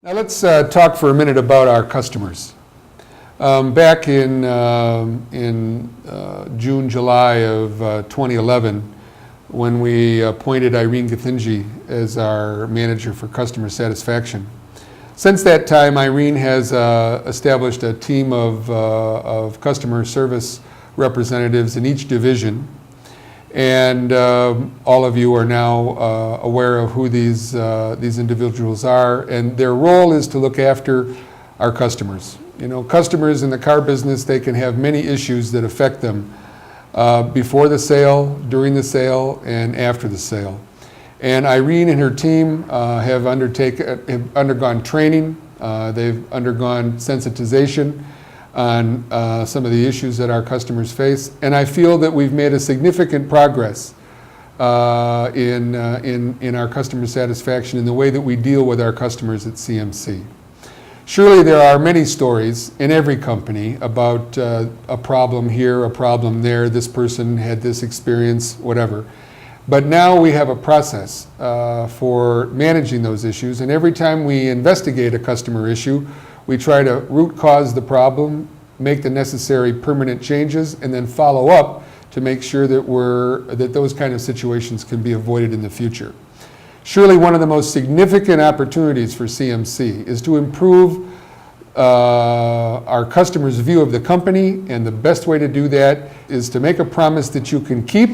Now let's talk for a minute about our customers. Back in June, July of 2011, when we appointed Irene Gathinji as our manager for customer satisfaction. Since that time, Irene has established a team of customer service representatives in each division. And all of you are now aware of who these individuals are, and their role is to look after our customers. You know, customers in the car business, they can have many issues that affect them before the sale, during the sale, and after the sale. And Irene and her team have undergone training, they've undergone sensitization on some of the issues that our customers face, and I feel that we've made a significant progress in our customer satisfaction in the way that we deal with our customers at CMC. Surely there are many stories in every company about a problem here, a problem there, this person had this experience, whatever. But now we have a process for managing those issues, and every time we investigate a customer issue, we try to root cause the problem, make the necessary permanent changes, and then follow up to make sure that those kind of situations can be avoided in the future. Surely one of the most significant opportunities for CMC is to improve our customers' view of the company, and the best way to do that is to make a promise that you can keep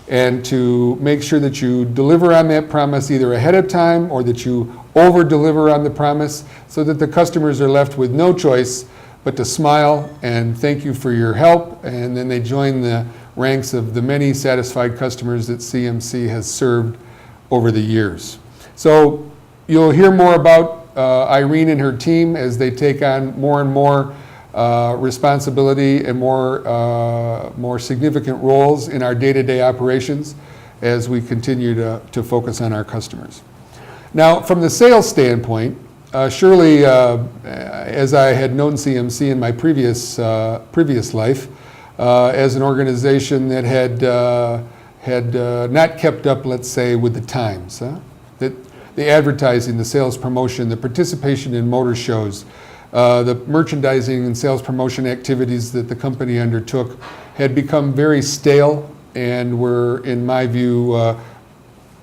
and to make sure that you deliver on that promise either ahead of time or that you over-deliver on the promise so that the customers are left with no choice but to smile and thank you for your help, and then they join the ranks of the many satisfied customers that CMC has served over the years. So you'll hear more about Irene and her team as they take on more and more responsibility and more significant roles in our day-to-day operations as we continue to focus on our customers. Now, from the sales standpoint, surely as I had known CMC in my previous life, as an organization that had not kept up, let's say, with the times, that the advertising, the sales promotion, the participation in motor shows, the merchandising and sales promotion activities that the company undertook had become very stale and were, in my view,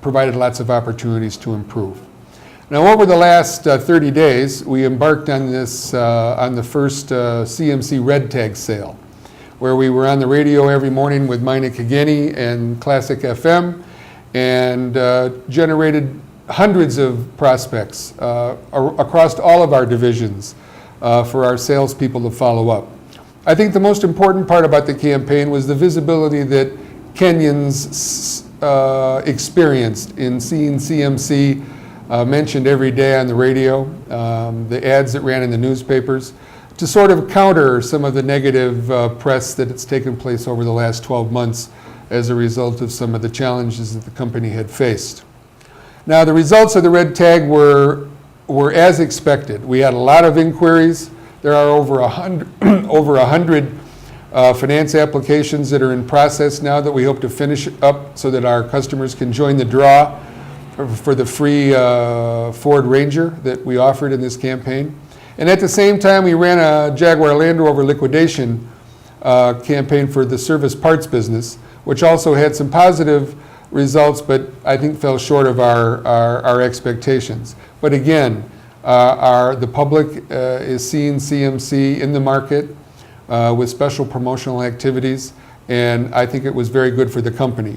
provided lots of opportunities to improve. Now, over the last 30 days, we embarked on this, on the first CMC Red Tag sale, where we were on the radio every morning with Mina Kageni and Classic FM, and generated hundreds of prospects across all of our divisions for our salespeople to follow up. I think the most important part about the campaign was the visibility that Kenyans experienced in seeing CMC mentioned every day on the radio, the ads that ran in the newspapers, to sort of counter some of the negative press that it's taken place over the last 12 months as a result of some of the challenges that the company had faced. Now, the results of the Red Tag were as expected. We had a lot of inquiries. There are over 100 finance applications that are in process now that we hope to finish up so that our customers can join the draw for the free Ford Ranger that we offered in this campaign. And at the same time, we ran a Jaguar Land Rover liquidation campaign for the service parts business, which also had some positive results, but I think fell short of our expectations. But again, the public is seeing CMC in the market with special promotional activities, and I think it was very good for the company.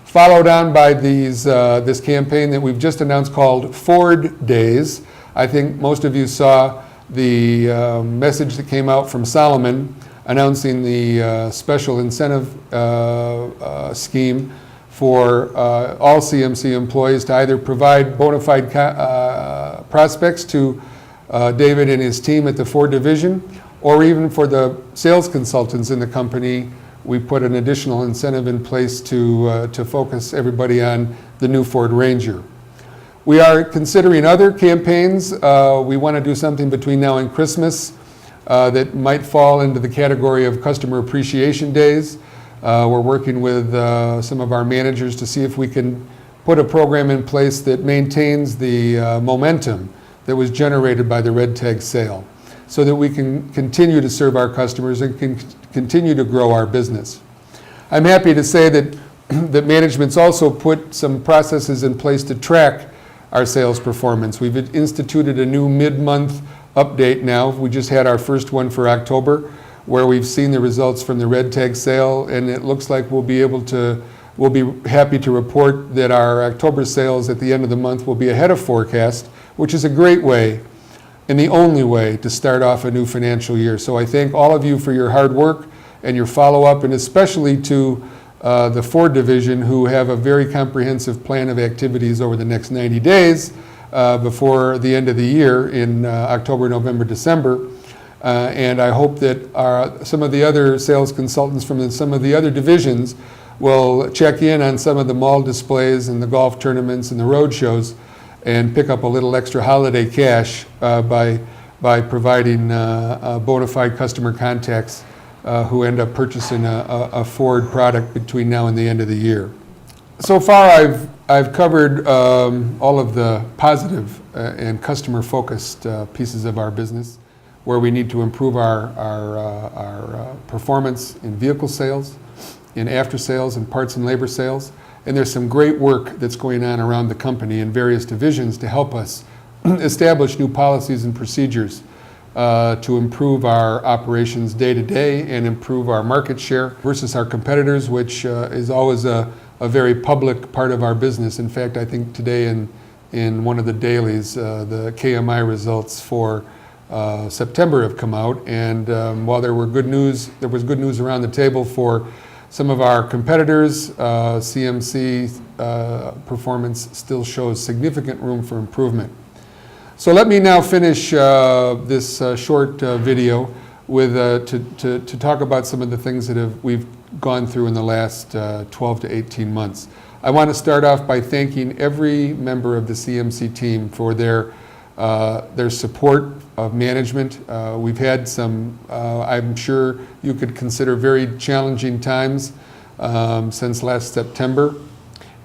Followed on by this campaign that we've just announced called Ford Days. I think most of you saw the message that came out from Solomon announcing the special incentive scheme for all CMC employees to either provide bona fide prospects to David and his team at the Ford division, or even for the sales consultants in the company. We put an additional incentive in place to focus everybody on the new Ford Ranger. We are considering other campaigns. We want to do something between now and Christmas that might fall into the category of customer appreciation days. We're working with some of our managers to see if we can put a program in place that maintains the momentum that was generated by the red tag sale, so that we can continue to serve our customers and can continue to grow our business. I'm happy to say that that management's also put some processes in place to track our sales performance. We've instituted a new mid-month update now. We just had our first one for October, where we've seen the results from the red tag sale, and it looks like we'll be happy to report that our October sales at the end of the month will be ahead of forecast, which is a great way and the only way to start off a new financial year. So I thank all of you for your hard work and your follow-up, and especially to the Ford division, who have a very comprehensive plan of activities over the next 90 days before the end of the year in October, November, December. And I hope that some of the other sales consultants from some of the other divisions will check in on some of the mall displays and the golf tournaments and the road shows and pick up a little extra holiday cash by providing bona fide customer contacts who end up purchasing a Ford product between now and the end of the year. So far, I've covered all of the positive and customer-focused pieces of our business, where we need to improve our performance in vehicle sales, in after sales, and parts and labor sales. And there's some great work that's going on around the company in various divisions to help us establish new policies and procedures to improve our operations day to day and improve our market share versus our competitors, which is always a very public part of our business. In fact, I think today in one of the dailies, the KMI results for September have come out, and while there was good news around the table for some of our competitors, CMC performance still shows significant room for improvement. So let me now finish this short video with to talk about some of the things that we've gone through in the last 12 to 18 months. I want to start off by thanking every member of the CMC team for their support of management. We've had some, I'm sure you could consider, very challenging times since last September,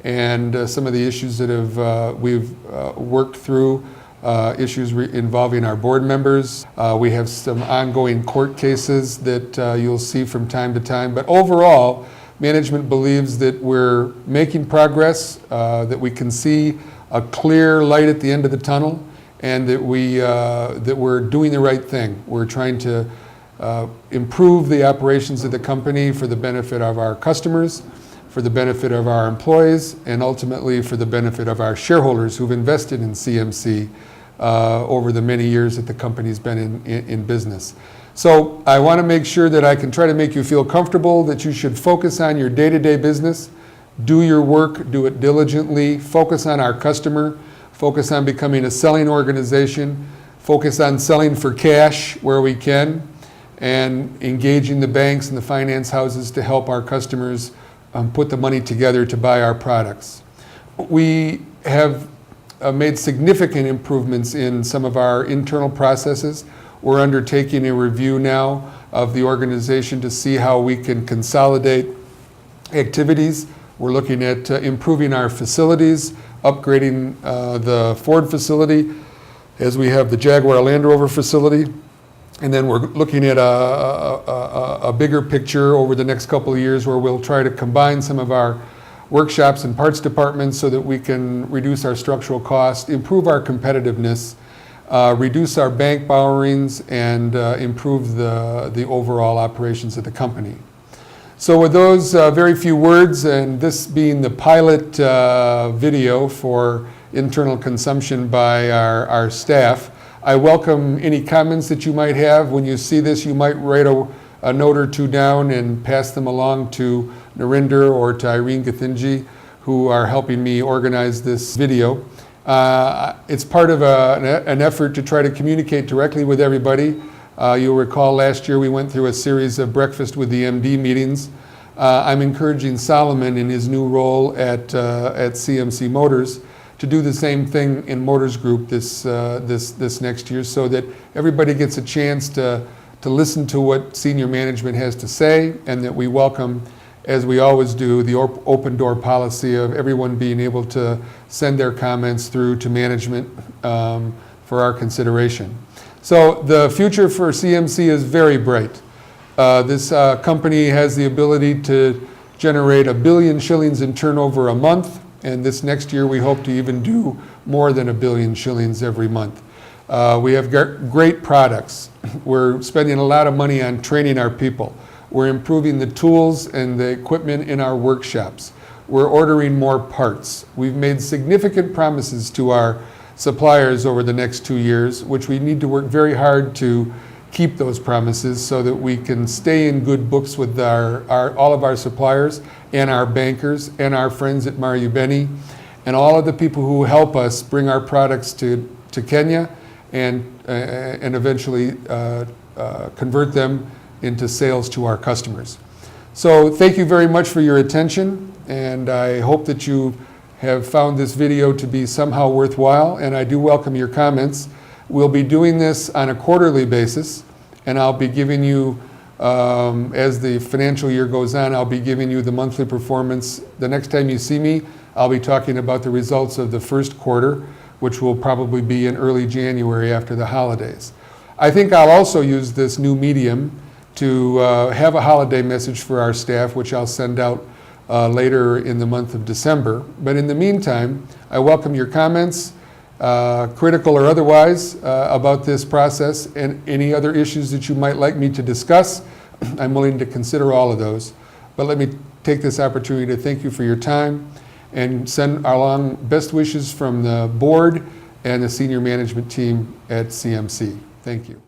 and some of the issues that we've worked through. Issues involving our board members. We have some ongoing court cases that you'll see from time to time. But overall, management believes that we're making progress, that we can see a clear light at the end of the tunnel, and that we're doing the right thing. We're trying to improve the operations of the company for the benefit of our customers, for the benefit of our employees, and ultimately for the benefit of our shareholders who've invested in CMC over the many years that the company's been in business. So I want to make sure that I can try to make you feel comfortable that you should focus on your day-to-day business, do your work, do it diligently, focus on our customer, focus on becoming a selling organization, focus on selling for cash where we can, and engaging the banks and the finance houses to help our customers put the money together to buy our products. We have made significant improvements in some of our internal processes. We're undertaking a review now of the organization to see how we can consolidate activities. We're looking at improving our facilities, upgrading the Ford facility as we have the Jaguar Land Rover facility. And then we're looking at a bigger picture over the next couple of years, where we'll try to combine some of our workshops and parts departments so that we can reduce our structural cost, improve our competitiveness, reduce our bank borrowings, and improve the overall operations of the company. So with those very few words, and this being the pilot video for internal consumption by our staff, I welcome any comments that you might have. When you see this, you might write a note or two down and pass them along to Narinder or to Irene Gathinji, who are helping me organize this video. It's part of an effort to try to communicate directly with everybody. You'll recall last year we went through a series of breakfast with the MD meetings. I'm encouraging Solomon in his new role at CMC Motors to do the same thing in Motors Group this next year, so that everybody gets a chance to listen to what senior management has to say, and that we welcome, as we always do, the open door policy of everyone being able to send their comments through to management for for our consideration. So the future for CMC is very bright. This company has the ability to generate 1 billion shillings in turnover a month, and this next year we hope to even do more than 1 billion shillings every month. We have great products. We're spending a lot of money on training our people. We're improving the tools and the equipment in our workshops. We're ordering more parts. We've made significant promises to our suppliers over the next 2 years, which we need to work very hard to keep those promises so that we can stay in good books with all of our suppliers and our bankers and our friends at Marubeni and all of the people who help us bring our products to Kenya and eventually convert them into sales to our customers. So thank you very much for your attention, and I hope that you have found this video to be somehow worthwhile, and I do welcome your comments. We'll be doing this on a quarterly basis, and I'll be giving you, as the financial year goes on, I'll be giving you the monthly performance. The next time you see me, I'll be talking about the results of the first quarter, which will probably be in early January after the holidays. I think I'll also use this new medium to have a holiday message for our staff, which I'll send out later in the month of December. But in the meantime, I welcome your comments, critical or otherwise, about this process and any other issues that you might like me to discuss. I'm willing to consider all of those. But let me take this opportunity to thank you for your time and send along best wishes from the board and the senior management team at CMC. Thank you.